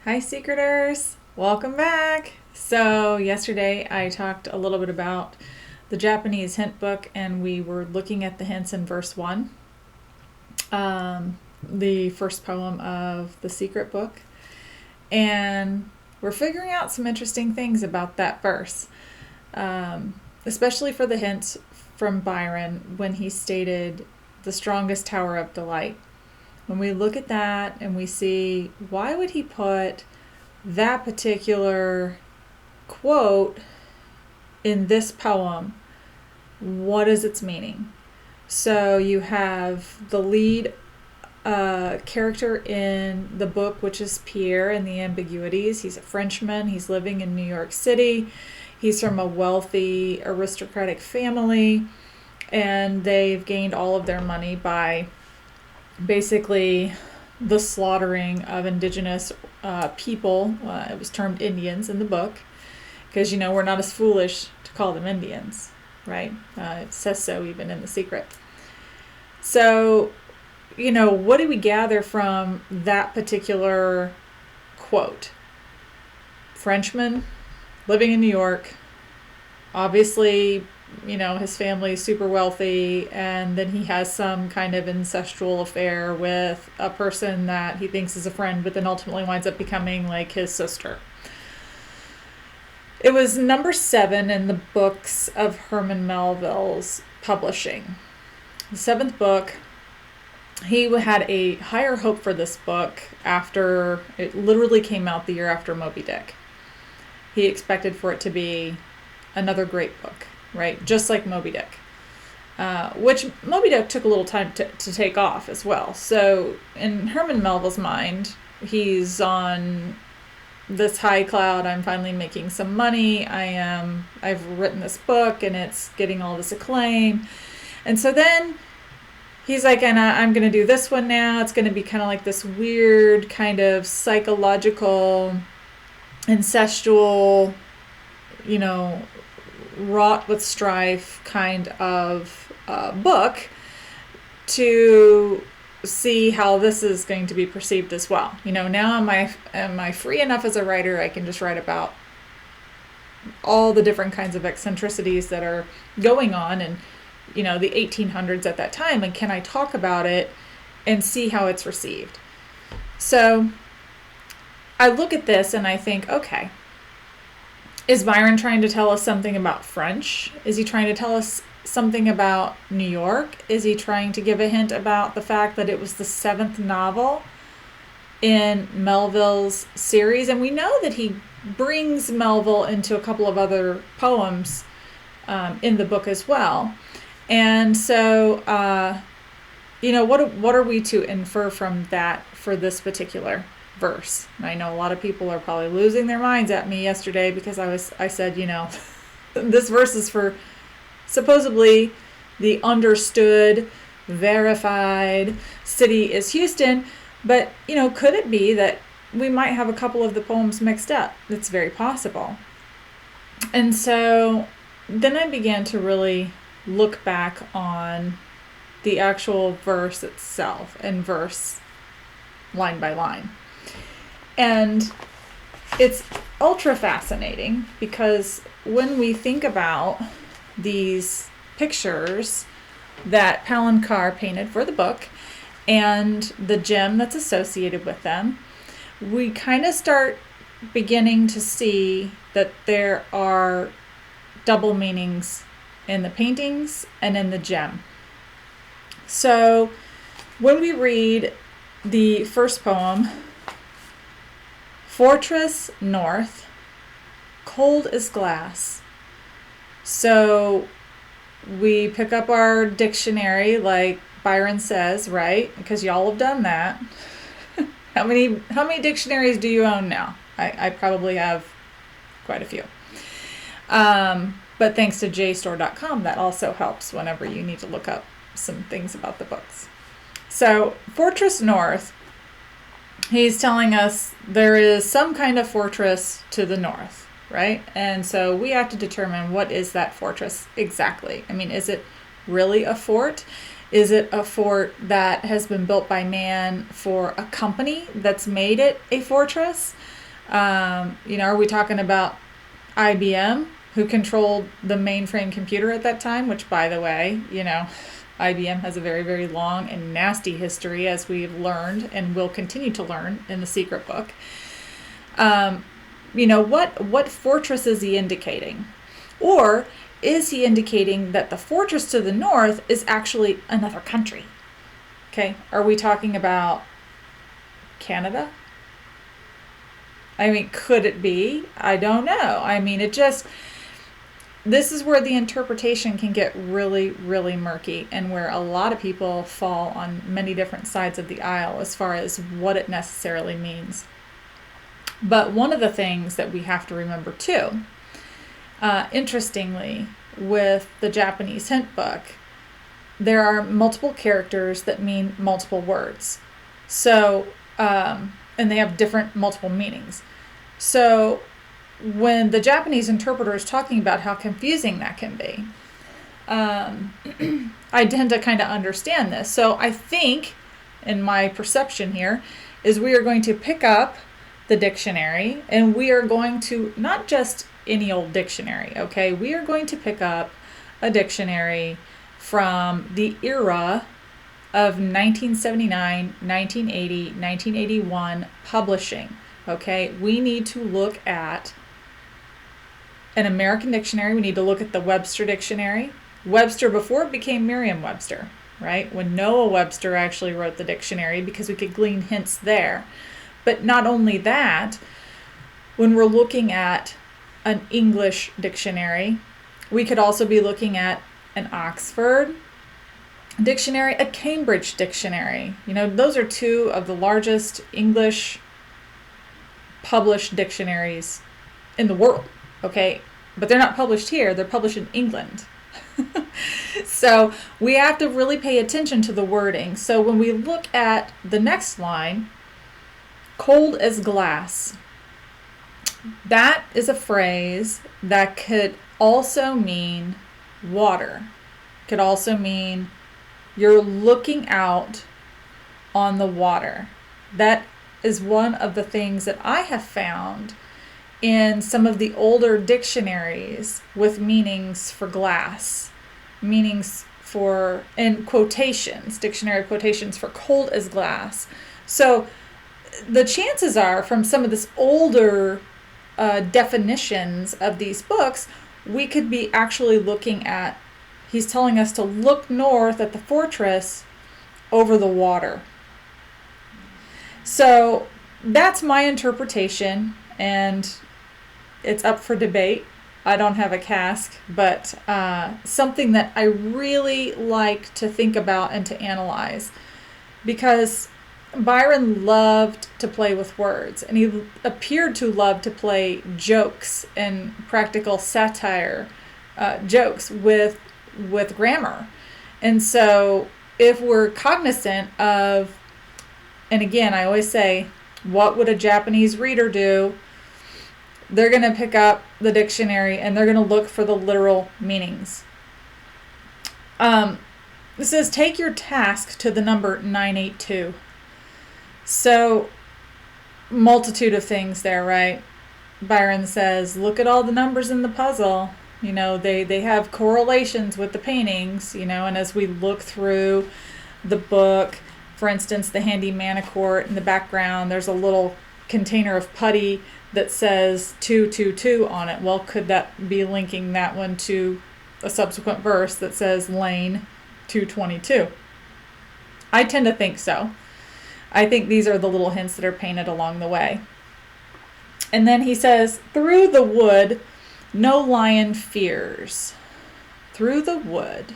Hi, Secreters! Welcome back! So, yesterday I talked a little bit about the Japanese hint book, and we were looking at the hints in verse 1, the first poem of the Secret Book. And we're figuring out some interesting things about that verse, especially for the hints from Byron when he stated the strongest tower of delight. When we look at that and we see why would he put that particular quote in this poem, what is its meaning? So you have the lead character in the book, which is Pierre and the Ambiguities. He's a Frenchman. He's living in New York City. He's from a wealthy aristocratic family, and they've gained all of their money by basically the slaughtering of indigenous people. It was termed Indians in the book because, we're not as foolish to call them Indians, right? It says so even in The Secret. So, what do we gather from that particular quote? Frenchman, living in New York, obviously, his family is super wealthy, and then he has some kind of incestual affair with a person that he thinks is a friend, but then ultimately winds up becoming like his sister. It was number 7 in the books of Herman Melville's publishing. The 7th book, he had a higher hope for this book after it literally came out the year after Moby Dick. He expected for it to be another great book, right? Just like Moby Dick, which Moby Dick took a little time to take off as well. So in Herman Melville's mind, he's on this high cloud. I'm finally making some money. I've written this book and it's getting all this acclaim. And so then he's like, and I'm going to do this one now. It's going to be kind of like this weird kind of psychological, incestual, wrought with strife kind of book to see how this is going to be perceived as well. Now am I free enough as a writer? I can just write about all the different kinds of eccentricities that are going on and the 1800s at that time, and can I talk about it and see how it's received? So I look at this and I think, okay, is Byron trying to tell us something about French? Is he trying to tell us something about New York? Is he trying to give a hint about the fact that it was the 7th novel in Melville's series? And we know that he brings Melville into a couple of other poems in the book as well. And so, what are we to infer from that for this particular verse? And I know a lot of people are probably losing their minds at me yesterday because I said, this verse is for supposedly the understood, verified city is Houston. But, could it be that we might have a couple of the poems mixed up? It's very possible. And so then I began to really look back on the actual verse itself and verse line by line. And it's ultra fascinating because when we think about these pictures that Palencar painted for the book and the gem that's associated with them, we kind of start beginning to see that there are double meanings in the paintings and in the gem. So when we read the first poem, Fortress North, cold as glass. So we pick up our dictionary like Byron says, right? Because y'all have done that. How many dictionaries do you own now? I probably have quite a few. But thanks to JSTOR.com, that also helps whenever you need to look up some things about the books. So Fortress North, he's telling us there is some kind of fortress to the north, right? And so we have to determine what is that fortress exactly. I mean, is it really a fort? Is it a fort that has been built by man for a company that's made it a fortress? Are we talking about IBM, who controlled the mainframe computer at that time, which, by the way, IBM has a very, very long and nasty history, as we've learned and will continue to learn in the Secret Book. What fortress is he indicating? Or is he indicating that the fortress to the north is actually another country? Okay, are we talking about Canada? I mean, could it be? I don't know. I mean, this is where the interpretation can get really, really murky, and where a lot of people fall on many different sides of the aisle as far as what it necessarily means. But one of the things that we have to remember too, interestingly, with the Japanese hint book, there are multiple characters that mean multiple words. So, and they have different multiple meanings. So when the Japanese interpreter is talking about how confusing that can be, I tend to kind of understand this. So I think, in my perception here, is we are going to pick up the dictionary, and we are going to, not just any old dictionary, okay? We are going to pick up a dictionary from the era of 1979, 1980, 1981 publishing, okay? We need to look at an American dictionary. We need to look at the Webster Dictionary. Webster before it became Merriam-Webster, right? When Noah Webster actually wrote the dictionary, because we could glean hints there. But not only that, when we're looking at an English dictionary, we could also be looking at an Oxford dictionary, a Cambridge dictionary. Those are two of the largest English published dictionaries in the world, okay? But they're not published here, they're published in England. So we have to really pay attention to the wording. So when we look at the next line, cold as glass, that is a phrase that could also mean water. Could also mean you're looking out on the water. That is one of the things that I have found in some of the older dictionaries with meanings for glass, meanings for, and quotations, dictionary quotations for cold as glass. So the chances are, from some of this older definitions of these books, we could be actually looking at, he's telling us to look north at the fortress over the water. So that's my interpretation, and it's up for debate. I don't have a cask, but something that I really like to think about and to analyze, because Byron loved to play with words, and he appeared to love to play jokes and practical satire jokes with grammar. And so if we're cognizant of, and again, I always say, what would a Japanese reader do? They're going to pick up the dictionary and they're going to look for the literal meanings. It says, take your task to the number 982. So, multitude of things there, right? Byron says, look at all the numbers in the puzzle. They have correlations with the paintings, and as we look through the book, for instance, the handy Manicourt in the background, there's a little container of putty that says 222 on it. Well, could that be linking that one to a subsequent verse that says lane 222? I tend to think so. I think these are the little hints that are painted along the way. And then he says, through the wood, no lion fears. Through the wood,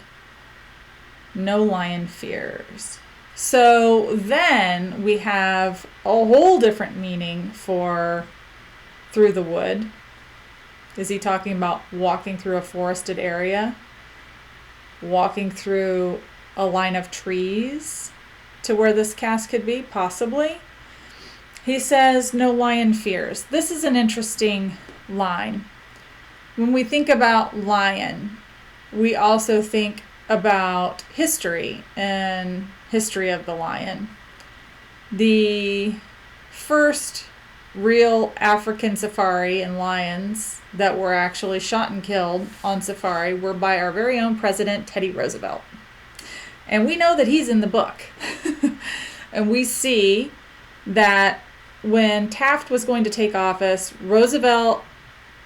no lion fears. So then we have a whole different meaning for through the wood. Is he talking about walking through a forested area? Walking through a line of trees to where this cask could be? Possibly. He says, no lion fears. This is an interesting line. When we think about lion, we also think about history and history of the lion. The first real African safari and lions that were actually shot and killed on safari were by our very own President Teddy Roosevelt. And we know that he's in the book. And we see that when Taft was going to take office, Roosevelt,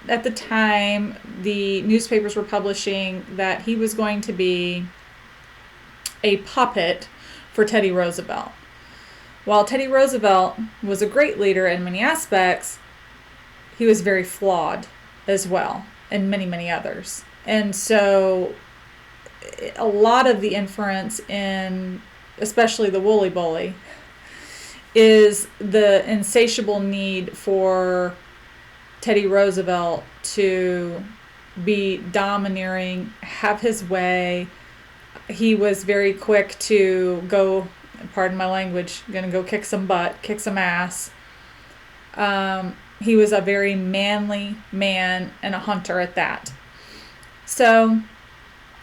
at the time, the newspapers were publishing that he was going to be a puppet for Teddy Roosevelt. While Teddy Roosevelt was a great leader in many aspects, he was very flawed as well, and many, many others. And so a lot of the inference in, especially the Woolly Bully, is the insatiable need for Teddy Roosevelt to be domineering, have his way. He was very quick to go, pardon my language, gonna go kick some butt, kick some ass. He was a very manly man and a hunter at that. So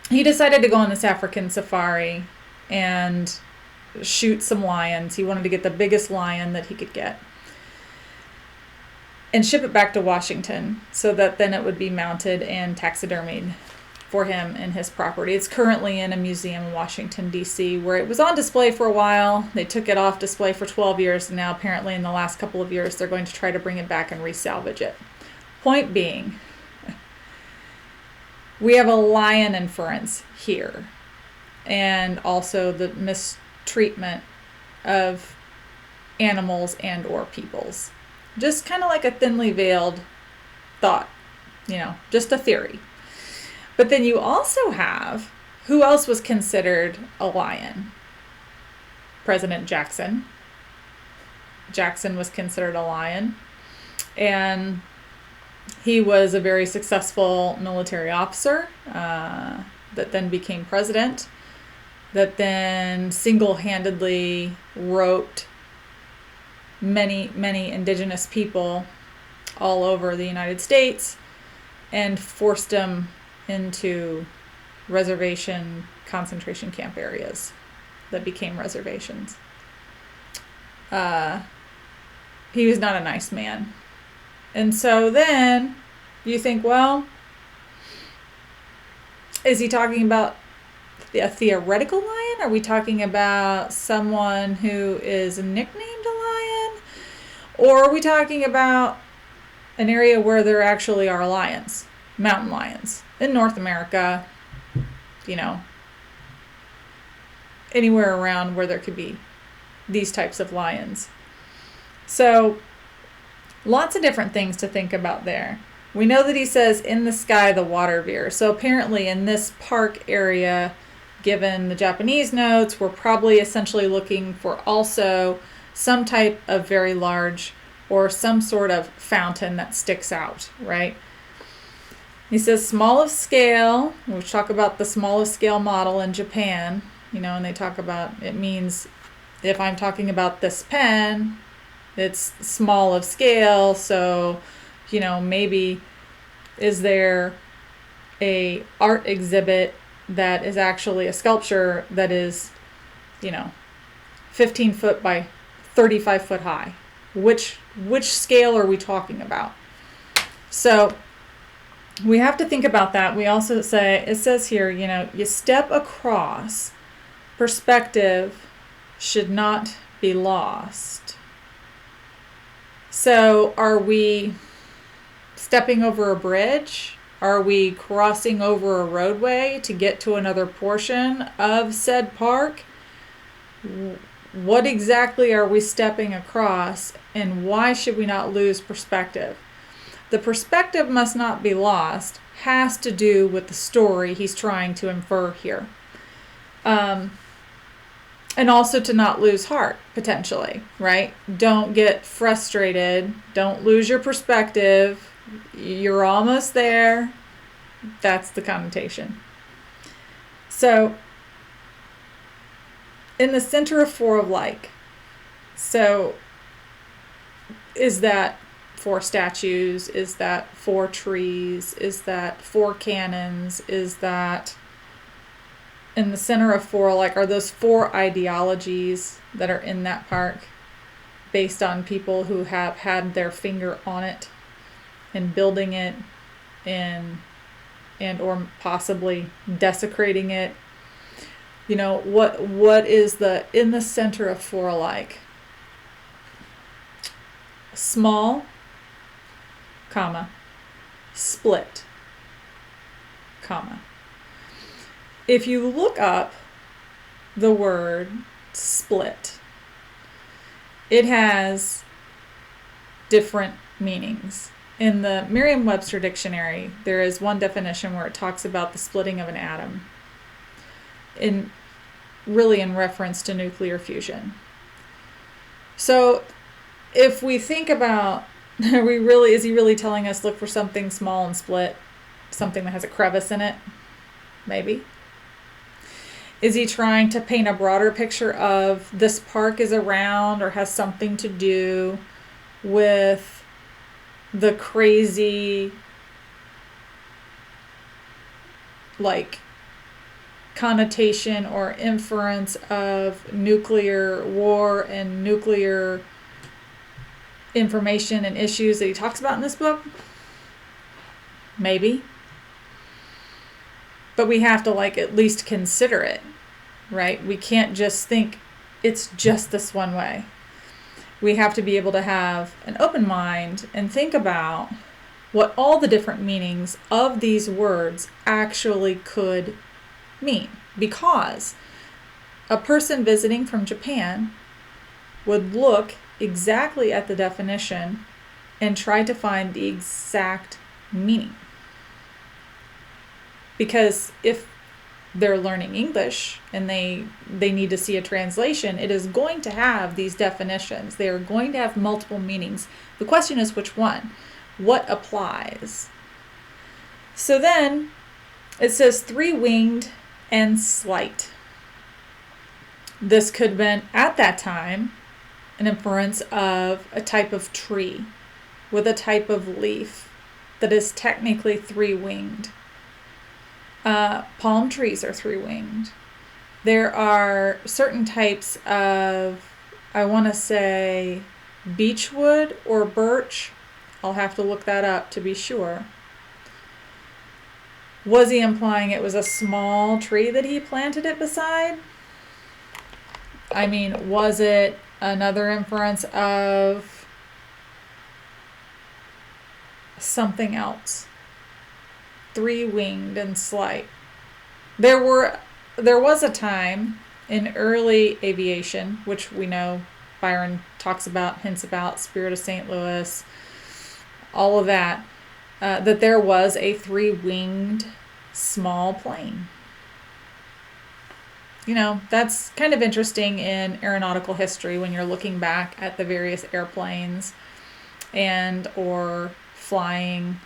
he decided to go on this African safari and shoot some lions. He wanted to get the biggest lion that he could get and ship it back to Washington so that then it would be mounted and taxidermied for him and his property. It's currently in a museum in Washington, D.C., where it was on display for a while. They took it off display for 12 years, and now apparently in the last couple of years they're going to try to bring it back and resalvage it. Point being, we have a lion inference here, and also the mistreatment of animals and or peoples. Just kind of like a thinly veiled thought, just a theory. But then you also have, who else was considered a lion? President Jackson. Jackson was considered a lion. And he was a very successful military officer that then became president, that then single-handedly roped many, many indigenous people all over the United States and forced them into reservation concentration camp areas that became reservations. He was not a nice man. And so then you think, well, is he talking about a theoretical lion? Are we talking about someone who is nicknamed a lion? Or are we talking about an area where there actually are lions, mountain lions, in North America, anywhere around where there could be these types of lions? So lots of different things to think about there. We know that he says, in the sky, the water veers. So apparently in this park area, given the Japanese notes, we're probably essentially looking for also some type of very large or some sort of fountain that sticks out, right? He says small of scale. We'll talk about the small of scale model in Japan, and they talk about, it means if I'm talking about this pen, it's small of scale. So, maybe is there a art exhibit that is actually a sculpture that is, 15 foot by 35 foot high? Which scale are we talking about? So we have to think about that. We also say, it says here, you step across, perspective should not be lost. So are we stepping over a bridge? Are we crossing over a roadway to get to another portion of said park? What exactly are we stepping across, and why should we not lose perspective? The perspective must not be lost has to do with the story he's trying to infer here. And also to not lose heart, potentially, right? Don't get frustrated. Don't lose your perspective. You're almost there. That's the connotation. So, in the center of Four of Like, so is that 4 statues? Is that 4 trees? Is that 4 cannons? Is that in the center of four, like, are those four ideologies that are in that park based on people who have had their finger on it and building it and or possibly desecrating it. You know, what is the in the center of four like? Small, comma, split, comma. If you look up the word split, it has different meanings. In the Merriam-Webster dictionary, there is one definition where it talks about the splitting of an atom, really in reference to nuclear fusion. So if we think about, is he really telling us look for something small and split, something that has a crevice in it? Maybe. Is he trying to paint a broader picture of this park is around or has something to do with the crazy, like, connotation or inference of nuclear war and nuclear information and issues that he talks about in this book? Maybe. But we have to, like, at least consider it, right? We can't just think it's just this one way. We have to be able to have an open mind and think about what all the different meanings of these words actually could mean. Because a person visiting from Japan would look exactly at the definition and try to find the exact meaning. Because if they're learning English and they need to see a translation, it is going to have these definitions. They are going to have multiple meanings. The question is which one? What applies? So then it says three-winged and slight. This could have been, at that time, an inference of a type of tree with a type of leaf that is technically three-winged. Palm trees are three-winged. There are certain types of, I want to say, beechwood or birch. I'll have to look that up to be sure. Was he implying it was a small tree that he planted it beside? I mean, was it another inference of something else? Three-winged and slight. There was a time in early aviation, which we know Byron talks about, hints about, Spirit of St. Louis, all of that, that there was a three-winged small plane. You know, that's kind of interesting in aeronautical history when you're looking back at the various airplanes and or flying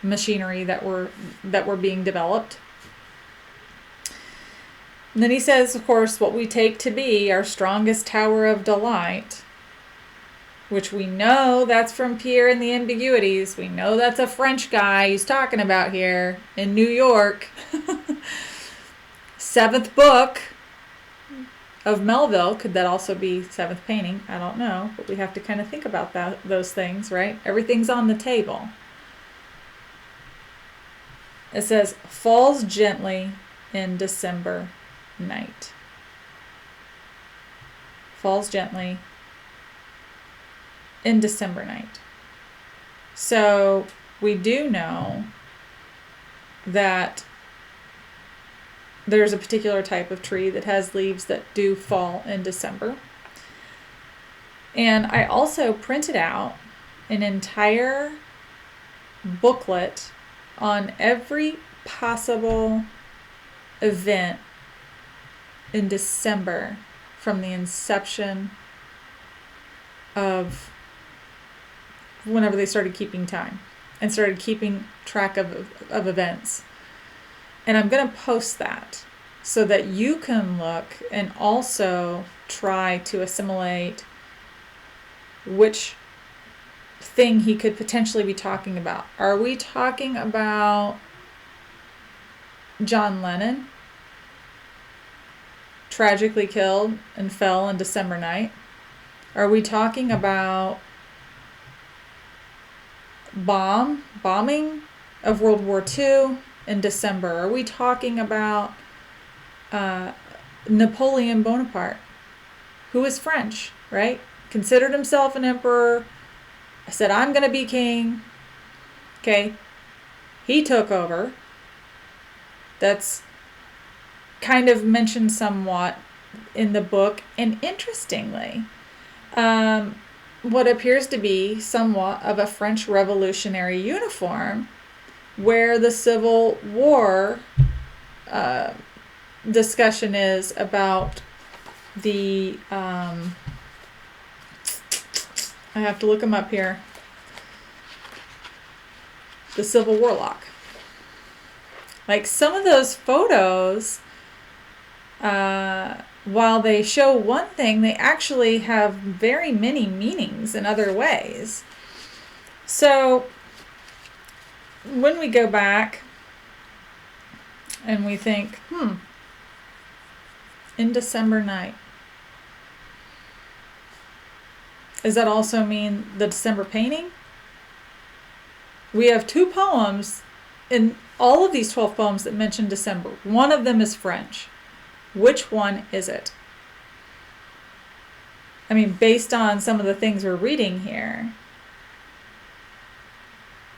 machinery that were being developed. And then he says, of course, what we take to be our strongest tower of delight, which we know that's from Pierre and the Ambiguities. We know that's a French guy he's talking about here in New York. Seventh book of Melville. Could that also be seventh painting? I don't know, but we have to kind of think about those things, right? Everything's on the table. It says, falls gently in December night. Falls gently in December night. So we do know that there's a particular type of tree that has leaves that do fall in December. And I also printed out an entire booklet on every possible event in December from the inception of whenever they started keeping time and started keeping track of events. And I'm going to post that so that you can look and also try to assimilate which thing he could potentially be talking about. Are we talking about John Lennon tragically killed and fell in December night? Are we talking about bombing of World War II in December? Are we talking about Napoleon Bonaparte, who is French, right? Considered himself an emperor, said, I'm going to be king. Okay. He took over. That's kind of mentioned somewhat in the book. And interestingly, what appears to be somewhat of a French Revolutionary uniform, where the Civil War discussion is about the I have to look them up here. The Civil Warlock. Like some of those photos, while they show one thing, they actually have very many meanings in other ways. So when we go back and we think, in December night, does that also mean the December painting? We have 2 poems in all of these 12 poems that mention December. One of them is French. Which one is it? I mean, based on some of the things we're reading here,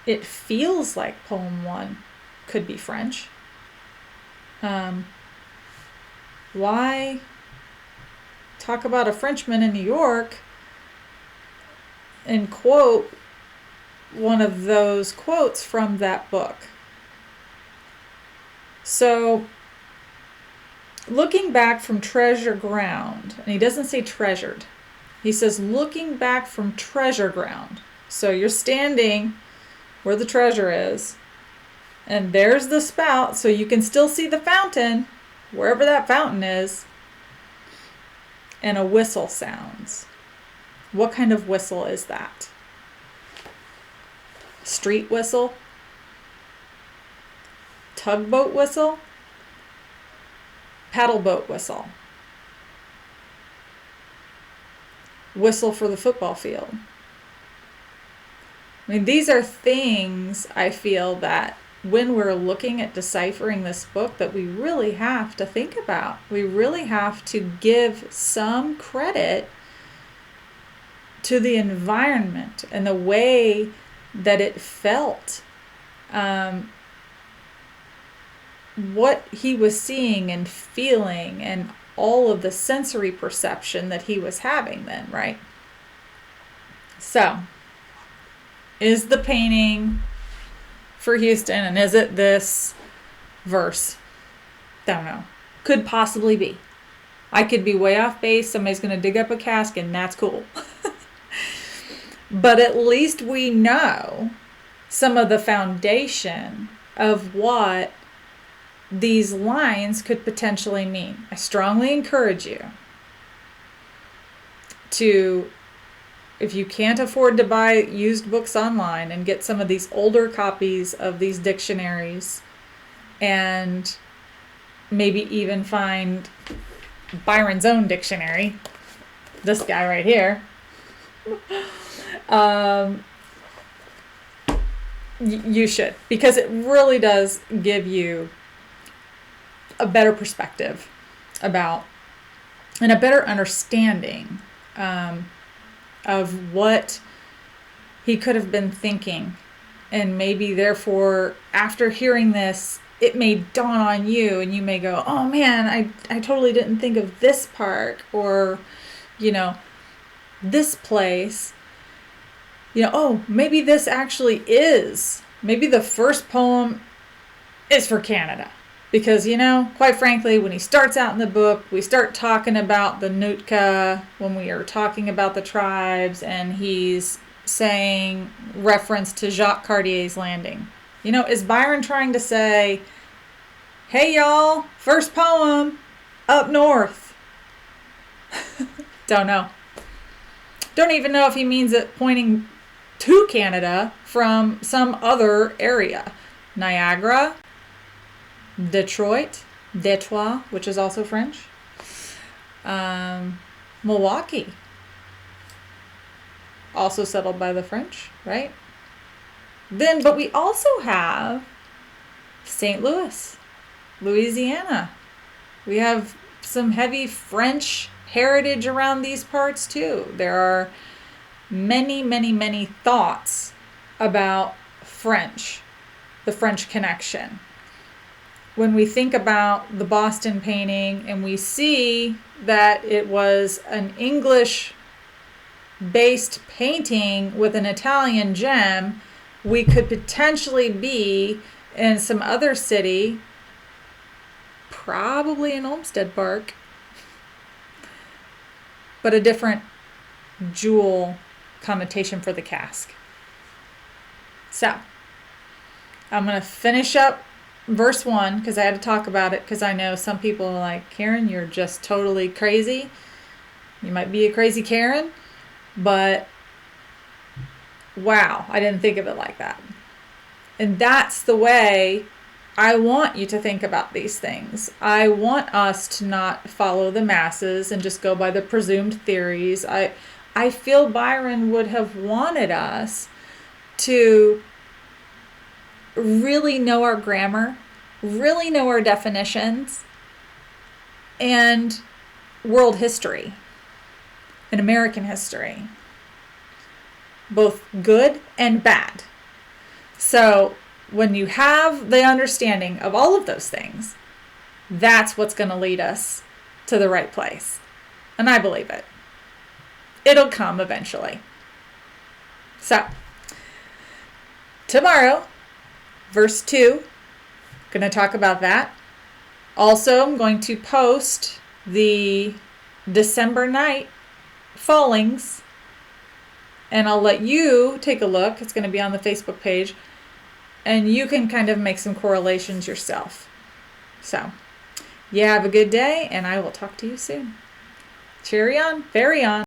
it feels like poem 1 could be French. Why talk about a Frenchman in New York and quote one of those quotes from that book? So, looking back from treasure ground, and he doesn't say treasured, he says looking back from treasure ground. So you're standing where the treasure is, and there's the spout, so you can still see the fountain, wherever that fountain is, and a whistle sounds. What kind of whistle is that? Street whistle? Tugboat whistle? Paddle boat whistle? Whistle for the football field? I mean, these are things I feel that when we're looking at deciphering this book that we really have to think about. We really have to give some credit to the environment and the way that it felt. What he was seeing and feeling and all of the sensory perception that he was having then, right? So, is the painting for Houston, and is it this verse? Don't know. Could possibly be. I could be way off base. Somebody's going to dig up a casket, and that's cool. But at least we know some of the foundation of what these lines could potentially mean. I strongly encourage you to, if you can't afford to buy used books online, and get some of these older copies of these dictionaries, and maybe even find Byron's own dictionary, this guy right here. You should, because it really does give you a better perspective about, and a better understanding of what he could have been thinking. And maybe therefore, after hearing this, it may dawn on you, and you may go, oh man, I totally didn't think of this part, or, this place. Oh, maybe this actually is, maybe the first poem is for Canada. Because, quite frankly, when he starts out in the book, we start talking about the Nootka, when we are talking about the tribes, and he's saying reference to Jacques Cartier's landing. Is Byron trying to say, hey y'all, first poem, up north? Don't know. Don't even know if he means it pointing to Canada from some other area. Niagara, Detroit, which is also French. Milwaukee, also settled by the French, right? Then, but we also have St. Louis, Louisiana. We have some heavy French heritage around these parts too. There are many, many, many thoughts about French, the French connection. When we think about the Boston painting and we see that it was an English based painting with an Italian gem, we could potentially be in some other city, probably in Olmsted Park, but a different jewel connotation for the cask. So, I'm going to finish up verse 1 because I had to talk about it because I know some people are like, Karen, you're just totally crazy. You might be a crazy Karen, but wow, I didn't think of it like that. And that's the way I want you to think about these things. I want us to not follow the masses and just go by the presumed theories. I feel Byron would have wanted us to really know our grammar, really know our definitions, and world history and American history, both good and bad. So when you have the understanding of all of those things, that's what's going to lead us to the right place. And I believe it. It'll come eventually. So, tomorrow, verse 2, going to talk about that. Also, I'm going to post the December night fallings, and I'll let you take a look. It's going to be on the Facebook page, and you can kind of make some correlations yourself. So, yeah, have a good day, and I will talk to you soon. Cheery on, very on.